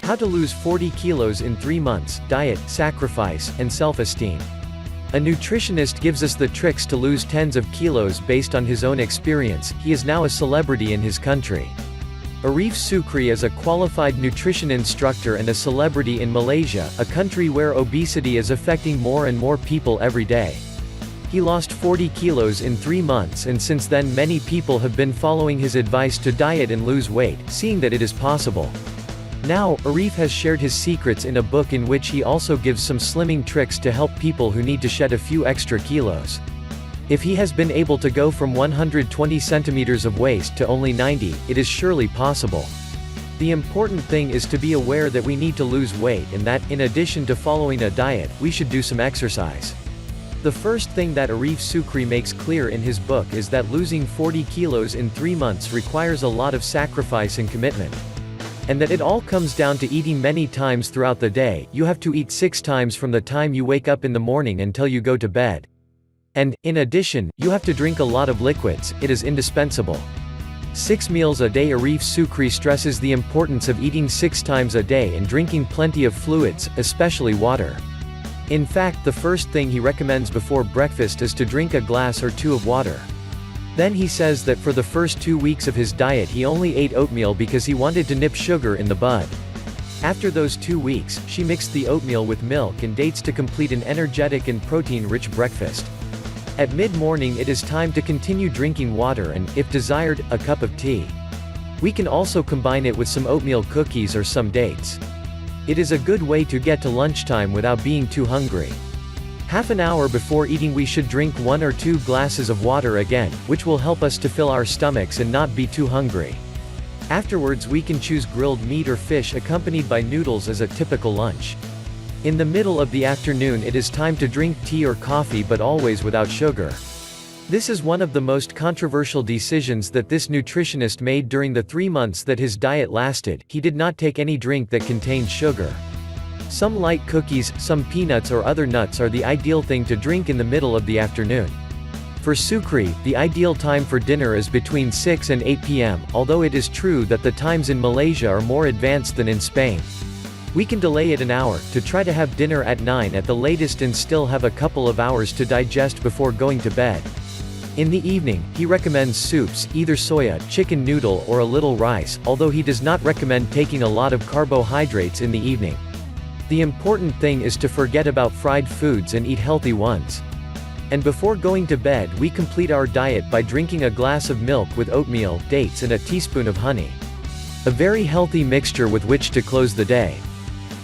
How to lose 40 kilos in 3 months, diet, sacrifice, and self-esteem. A nutritionist gives us the tricks to lose tens of kilos based on his own experience. He is now a celebrity in his country. Arif Sukri is a qualified nutrition instructor and a celebrity in Malaysia, a country where obesity is affecting more and more people every day. He lost 40 kilos in 3 months, and since then many people have been following his advice to diet and lose weight, seeing that it is possible. Now, Arif has shared his secrets in a book in which he also gives some slimming tricks to help people who need to shed a few extra kilos. If he has been able to go from 120 centimeters of waist to only 90, it is surely possible. The important thing is to be aware that we need to lose weight and that, in addition to following a diet, we should do some exercise. The first thing that Arif Sukri makes clear in his book is that losing 40 kilos in 3 months requires a lot of sacrifice and commitment. And that it all comes down to eating many times throughout the day. You have to eat 6 times from the time you wake up in the morning until you go to bed. And, in addition, you have to drink a lot of liquids. It is indispensable. 6 meals a day. Arif Sukri stresses the importance of eating 6 times a day and drinking plenty of fluids, especially water. In fact, the first thing he recommends before breakfast is to drink a glass or 2 of water. Then he says that for the first 2 weeks of his diet he only ate oatmeal because he wanted to nip sugar in the bud. After those 2 weeks, she mixed the oatmeal with milk and dates to complete an energetic and protein-rich breakfast. At mid-morning it is time to continue drinking water and, if desired, a cup of tea. We can also combine it with some oatmeal cookies or some dates. It is a good way to get to lunchtime without being too hungry. Half an hour before eating we should drink 1 or 2 glasses of water again, which will help us to fill our stomachs and not be too hungry. Afterwards we can choose grilled meat or fish accompanied by noodles as a typical lunch. In the middle of the afternoon it is time to drink tea or coffee, but always without sugar. This is one of the most controversial decisions that this nutritionist made during the 3 months that his diet lasted. He did not take any drink that contained sugar. Some light cookies, some peanuts or other nuts are the ideal thing to drink in the middle of the afternoon. For Sukri, the ideal time for dinner is between 6 and 8 p.m., although it is true that the times in Malaysia are more advanced than in Spain. We can delay it an hour, to try to have dinner at 9 at the latest and still have a couple of hours to digest before going to bed. In the evening, he recommends soups, either soya, chicken noodle or a little rice, although he does not recommend taking a lot of carbohydrates in the evening. The important thing is to forget about fried foods and eat healthy ones. And before going to bed we complete our diet by drinking a glass of milk with oatmeal, dates and a teaspoon of honey. A very healthy mixture with which to close the day.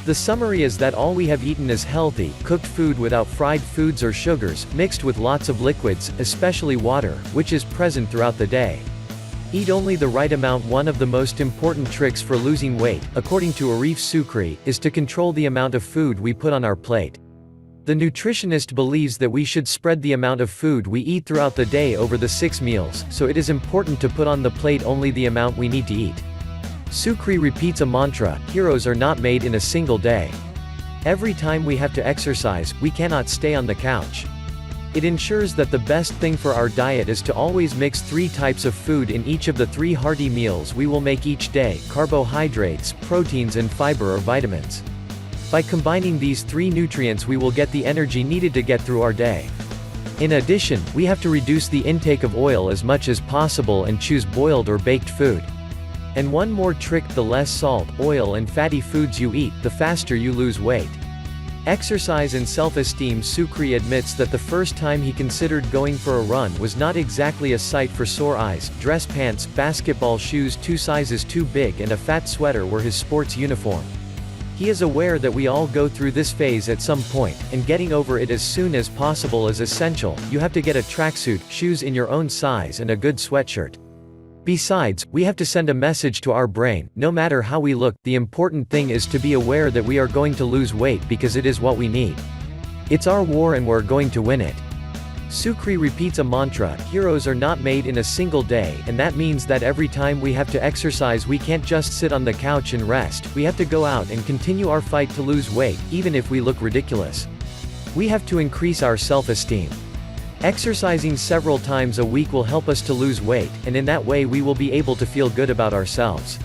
The summary is that all we have eaten is healthy, cooked food without fried foods or sugars, mixed with lots of liquids, especially water, which is present throughout the day. Eat only the right amount. One of the most important tricks for losing weight, according to Arif Sukri, is to control the amount of food we put on our plate. The nutritionist believes that we should spread the amount of food we eat throughout the day over the 6 meals, so it is important to put on the plate only the amount we need to eat. Sukri repeats a mantra: heroes are not made in a single day. Every time we have to exercise, we cannot stay on the couch. It ensures that the best thing for our diet is to always mix 3 types of food in each of the 3 hearty meals we will make each day: carbohydrates, proteins and fiber or vitamins. By combining these 3 nutrients we will get the energy needed to get through our day. In addition, we have to reduce the intake of oil as much as possible and choose boiled or baked food. And one more trick: the less salt, oil and fatty foods you eat, the faster you lose weight. Exercise and self-esteem. Sukri admits that the first time he considered going for a run was not exactly a sight for sore eyes. Dress pants, basketball shoes 2 sizes too big and a fat sweater were his sports uniform. He is aware that we all go through this phase at some point, and getting over it as soon as possible is essential. You have to get a tracksuit, shoes in your own size and a good sweatshirt. Besides, we have to send a message to our brain: no matter how we look, the important thing is to be aware that we are going to lose weight because it is what we need. It's our war and we're going to win it. Sukri repeats a mantra: heroes are not made in a single day, and that means that every time we have to exercise we can't just sit on the couch and rest. We have to go out and continue our fight to lose weight, even if we look ridiculous. We have to increase our self-esteem. Exercising several times a week will help us to lose weight, and in that way we will be able to feel good about ourselves.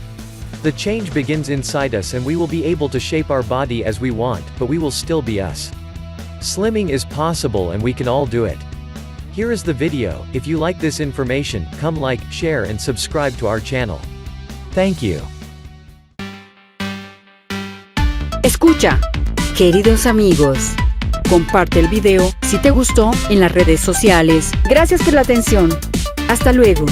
The change begins inside us and we will be able to shape our body as we want, but we will still be us. Slimming is possible and we can all do it. Here is the video. If you like this information, come like, share and subscribe to our channel. Thank you. Escucha, queridos amigos, comparte el video si te gustó en las redes sociales. Gracias por la atención. Hasta luego.